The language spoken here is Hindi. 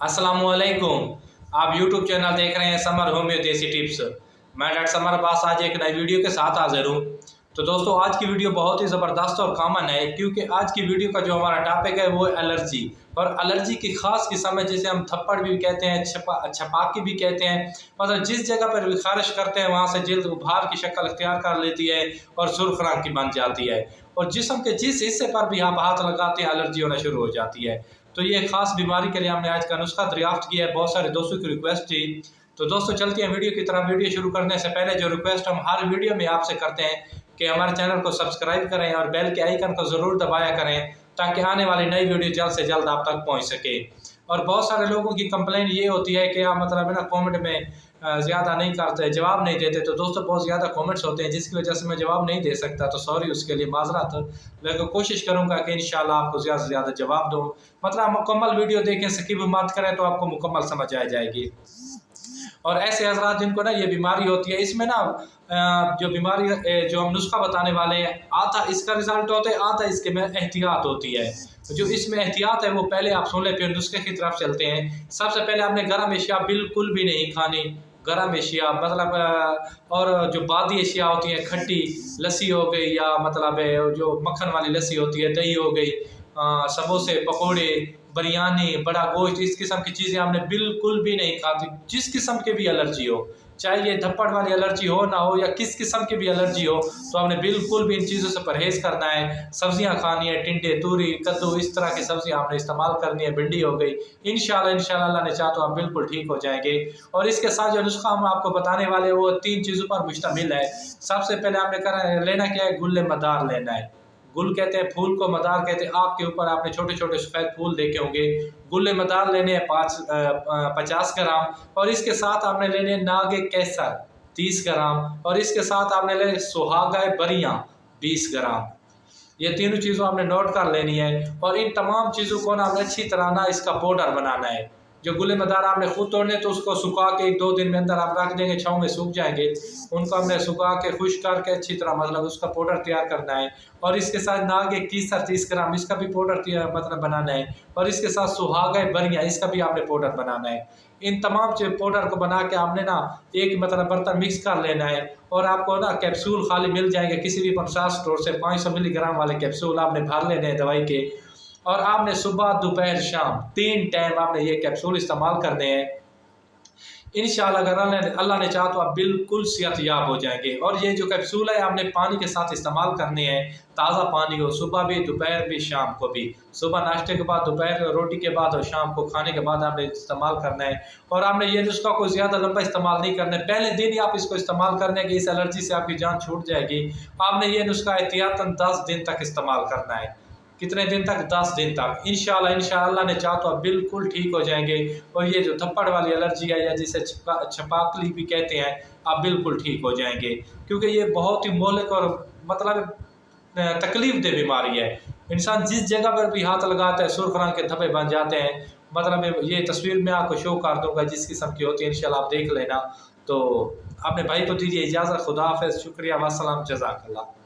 अस्सलामुअलैकुम। आप YouTube चैनल देख रहे हैं समर होम्यो देसी टिप्स। मैं डॉक्टर समर अब्बास आज एक नई वीडियो के साथ हाजिर हूँ। तो दोस्तों आज की वीडियो बहुत ही ज़बरदस्त और कॉमन है, क्योंकि आज की वीडियो का जो हमारा टॉपिक है वो है एलर्जी। और एलर्जी की खास किस्म है जिसे हम थप्पड़ भी कहते हैं, छपाकी भी कहते हैं। मतलब जिस जगह पर भी खारिश करते हैं वहाँ से जल्द उभार की शक्ल इख्तियार कर लेती है और सुर्ख रंग की बन जाती है, और जिस्म के जिस हिस्से पर भी आप हाथ लगाते हैं एलर्जी होना शुरू हो जाती है। तो ये खास बीमारी के लिए हमने आज का नुस्खा दरियाफ्त किया है। बहुत सारे दोस्तों की रिक्वेस्ट थी, तो दोस्तों चलते हैं वीडियो की तरफ। वीडियो शुरू करने से पहले जो रिक्वेस्ट हम हर वीडियो में आपसे करते हैं कि हमारे चैनल को सब्सक्राइब करें और बेल के आइकन को ज़रूर दबाया करें, ताकि आने वाली नई वीडियो जल्द से जल्द आप तक पहुंच सके। और बहुत सारे लोगों की कंप्लेन ये होती है कि आप मतलब है ना कॉमेंट में ज़्यादा नहीं करते, जवाब नहीं देते। तो दोस्तों बहुत ज़्यादा कमेंट्स होते हैं जिसकी वजह से मैं जवाब नहीं दे सकता, तो सॉरी उसके लिए माजरत। लेकिन कोशिश करूंगा कि इंशाल्लाह आपको ज़्यादा से ज़्यादा जवाब दूँ। मतलब मुकम्मल वीडियो देखें, स्किप मत करें, तो आपको मुकम्मल समझ आ जाएगी। और ऐसे हजरात जिनको ना ये बीमारी होती है, इसमें ना जो बीमारी जो हम नुस्खा बताने वाले हैं, आधा इसका रिजल्ट होता है, आधा इसके में एहतियात होती है। जो इसमें एहतियात है वो पहले आप सुन ले, फिर नुस्खे की तरफ चलते हैं। सबसे पहले आपने गर्म अशिया बिल्कुल भी नहीं खानी। गर्म अशिया मतलब और जो बादी अशिया होती हैं, खट्टी लस्सी हो गई, या मतलब जो मक्खन वाली लस्सी होती है, दही हो गई, समोसे, पकोड़े, बिरयानी, बड़ा गोश्त, इस किस्म की चीज़ें आपने बिल्कुल भी नहीं खाती। जिस किस्म की भी एलर्जी हो, चाहे ये धप्पड़ वाली एलर्जी हो ना हो, या किस किस्म की भी एलर्जी हो, तो आपने बिल्कुल भी इन चीज़ों से परहेज़ करना है। सब्जियां खानी है, टिंडे, तूरी, कद्दू, इस तरह की सब्जियां आपने इस्तेमाल करनी है। भिंडी हो गई। इंशाल्लाह अल्लाह ने चाहा तो आप बिल्कुल ठीक हो जाएंगे। और इसके साथ जो नुस्खा हम आपको बताने वाले हैं वो 3 चीज़ों पर मुश्तमिल है। सबसे पहले आपने लेना क्या है, गुल्ले मदार लेना है। गुल कहते हैं फूल को, मदार कहते हैं आग के ऊपर आपने छोटे छोटे सफ़ेद फूल देखे होंगे। गुल्ले मदार लेने हैं 50 ग्राम। और इसके साथ आपने लेने नागे केसर 30 ग्राम। और इसके साथ आपने लेने सुहागा बरियाँ 20 ग्राम। ये तीनों चीज़ों आपने नोट कर लेनी है। और इन तमाम चीज़ों को ना आपने अच्छी तरह ना इसका पाउडर बनाना है। जो गुले मदार आपने खुद तोड़ने, तो उसको सुखा के 1-2 दिन में अंदर आप रख देंगे, छाँव में सूख जाएंगे। उनको हमने सुखा के खुश करके अच्छी तरह मतलब उसका पाउडर तैयार करना है। और इसके साथ नागे केसर 30 ग्राम, इसका भी पाउडर मतलब बनाना है। और इसके साथ सुहागा बरियाँ, इसका भी आपने पाउडर बनाना है। इन तमाम पाउडर को बना के आपने ना एक मतलब बर्तन मिक्स कर लेना है। और आपको ना कैप्सूल खाली मिल जाएंगे किसी भी 50 स्टोर से। 500 मिलीग्राम वाले कैप्सूल आपने भर लेने हैं दवाई के। और आपने सुबह, दोपहर, शाम 3 टाइम आपने ये कैप्सूल इस्तेमाल करने हैं। इंशाल्लाह अगर अल्लाह ने चाहा तो आप बिल्कुल सेहतयाब हो जाएंगे। और ये जो कैप्सूल है आपने पानी के साथ इस्तेमाल करने हैं। ताज़ा पानी हो, सुबह भी, दोपहर भी, शाम को भी। सुबह नाश्ते के बाद, दोपहर रोटी के बाद, और शाम को खाने के बाद आपने इस्तेमाल करना है। और आपने ये नुस्खा को ज़्यादा लंबा इस्तेमाल नहीं करना है। पहले दिन ही आप इसको इस्तेमाल करने की, इस एलर्जी से आपकी जान छूट जाएगी। आपने ये नुस्खा एहतियातन 10 दिन तक इस्तेमाल करना है। कितने दिन तक? 10 दिन तक। इंशाल्लाह ने चाहा तो आप बिल्कुल ठीक हो जाएंगे। और ये जो थप्पड़ वाली एलर्जी है, या जिसे छपाकली भी कहते हैं, आप बिल्कुल ठीक हो जाएंगे। क्योंकि ये बहुत ही मोहलिक और मतलब तकलीफ दे बीमारी है। इंसान जिस जगह पर भी हाथ लगाता है सुर्ख रंग के धब्बे बन जाते हैं। मतलब ये तस्वीर मैं आपको शो कर दूँगा जिस किस्म की होती है, इंशाल्लाह आप देख लेना। तो अपने भाई को दीजिए इजाज़त। खुदा हाफ़िज़, शुक्रिया, वस्सलाम, जज़ाकल्लाह।